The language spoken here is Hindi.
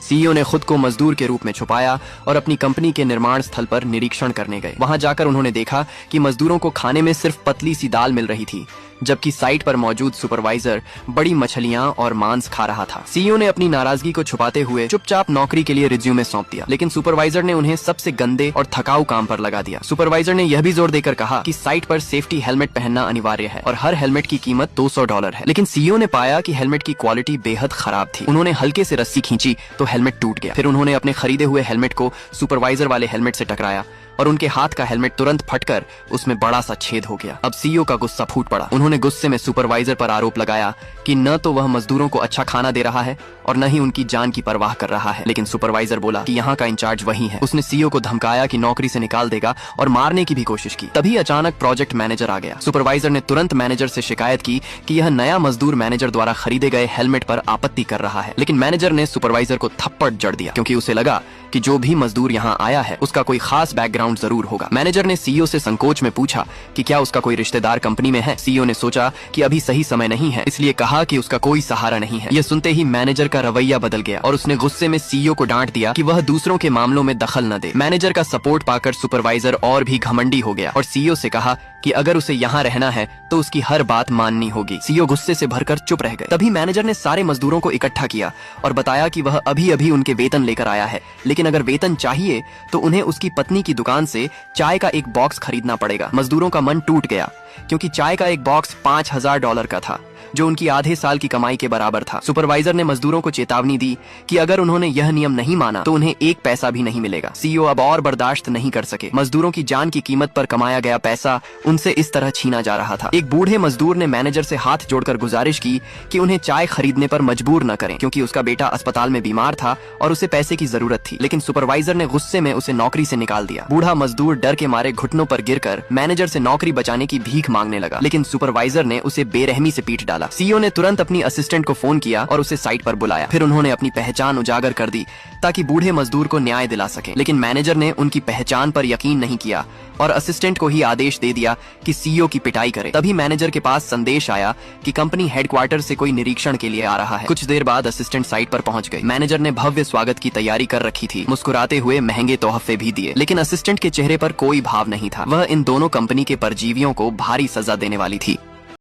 सीईओ ने खुद को मजदूर के रूप में छुपाया और अपनी कंपनी के निर्माण स्थल पर निरीक्षण करने गए। वहां जाकर उन्होंने देखा कि मजदूरों को खाने में सिर्फ पतली सी दाल मिल रही थी, जबकि साइट पर मौजूद सुपरवाइजर बड़ी मछलियां और मांस खा रहा था। सीईओ ने अपनी नाराजगी को छुपाते हुए चुपचाप नौकरी के लिए रिज्यूमे सौंप दिया, लेकिन सुपरवाइजर ने उन्हें सबसे गंदे और थकाऊ काम पर लगा दिया। सुपरवाइजर ने यह भी जोर देकर कहा कि साइट पर सेफ्टी हेलमेट पहनना अनिवार्य है और हर हेलमेट की कीमत $200 है। लेकिन सीईओ ने पाया कि हेलमेट की क्वालिटी बेहद खराब थी। उन्होंने हल्के से रस्सी खींची तो हेलमेट टूट गया। फिर उन्होंने अपने खरीदे हुए हेलमेट को सुपरवाइजर वाले हेलमेट से टकराया और उनके हाथ का हेलमेट तुरंत फटकर उसमें बड़ा सा छेद हो गया। अब सीईओ का गुस्सा फूट पड़ा। उन्होंने गुस्से में सुपरवाइजर पर आरोप लगाया कि न तो वह मजदूरों को अच्छा खाना दे रहा है और न ही उनकी जान की परवाह कर रहा है। लेकिन सुपरवाइजर बोला कि यहाँ का इंचार्ज वही है। उसने सीईओ को धमकाया कि नौकरी से निकाल देगा और मारने की भी कोशिश की। तभी अचानक प्रोजेक्ट मैनेजर आ गया। सुपरवाइजर ने तुरंत मैनेजर से शिकायत की कि यह नया मजदूर मैनेजर द्वारा खरीदे गए हेलमेट पर आपत्ति कर रहा है। लेकिन मैनेजर ने सुपरवाइजर को थप्पड़ जड़ दिया, क्योंकि उसे लगा कि जो भी मजदूर यहाँ आया है उसका कोई खास बैकग्राउंड जरूर होगा। मैनेजर ने सीईओ से संकोच में पूछा कि क्या उसका कोई रिश्तेदार कंपनी में है। सीईओ ने सोचा कि अभी सही समय नहीं है, इसलिए कहा कि उसका कोई सहारा नहीं है। यह सुनते ही मैनेजर का रवैया बदल गया और उसने गुस्से में सीईओ को डांट दिया कि वह दूसरों के मामलों में दखल न दे। मैनेजर का सपोर्ट पाकर सुपरवाइजर और भी घमंडी हो गया और सीईओ से कहा कि अगर उसे यहाँ रहना है तो उसकी हर बात माननी होगी। सीईओ गुस्से से भरकर चुप रह गए। तभी मैनेजर ने सारे मजदूरों को इकट्ठा किया और बताया कि वह अभी अभी उनके वेतन लेकर आया है, लेकिन अगर वेतन चाहिए तो उन्हें उसकी पत्नी की दुकान से चाय का एक बॉक्स खरीदना पड़ेगा। मजदूरों का मन टूट गया, क्योंकि चाय का एक बॉक्स $5000 का था, जो उनकी आधे साल की कमाई के बराबर था। सुपरवाइजर ने मजदूरों को चेतावनी दी कि अगर उन्होंने यह नियम नहीं माना तो उन्हें एक पैसा भी नहीं मिलेगा। सीईओ अब और बर्दाश्त नहीं कर सके। मजदूरों की जान की कीमत पर कमाया गया पैसा उनसे इस तरह छीना जा रहा था। एक बूढ़े मजदूर ने मैनेजर से हाथ जोड़कर गुजारिश की कि उन्हें चाय खरीदने पर मजबूर न करें, क्योंकि उसका बेटा अस्पताल में बीमार था और उसे पैसे की जरूरत थी। लेकिन सुपरवाइजर ने गुस्से में उसे नौकरी से निकाल दिया। बूढ़ा मजदूर डर के मारे घुटनों पर गिरकर मैनेजर से नौकरी बचाने की भीख मांगने लगा, लेकिन सुपरवाइजर ने उसे बेरहमी से पीट डाला। सीईओ ने तुरंत अपनी असिस्टेंट को फोन किया और उसे साइट पर बुलाया। फिर उन्होंने अपनी पहचान उजागर कर दी ताकि बूढ़े मजदूर को न्याय दिला सके। लेकिन मैनेजर ने उनकी पहचान पर यकीन नहीं किया और असिस्टेंट को ही आदेश दे दिया कि सीईओ की पिटाई करे। तभी मैनेजर के पास संदेश आया कि कंपनी हेडक्वार्टर से कोई निरीक्षण के लिए आ रहा है। कुछ देर बाद असिस्टेंट साइट पर पहुंच गई। मैनेजर ने भव्य स्वागत की तैयारी कर रखी थी, मुस्कुराते हुए महंगे तोहफे भी दिए, लेकिन असिस्टेंट के चेहरे पर कोई भाव नहीं था। वह इन दोनों कंपनी के परजीवियों को भारी सजा देने वाली थी।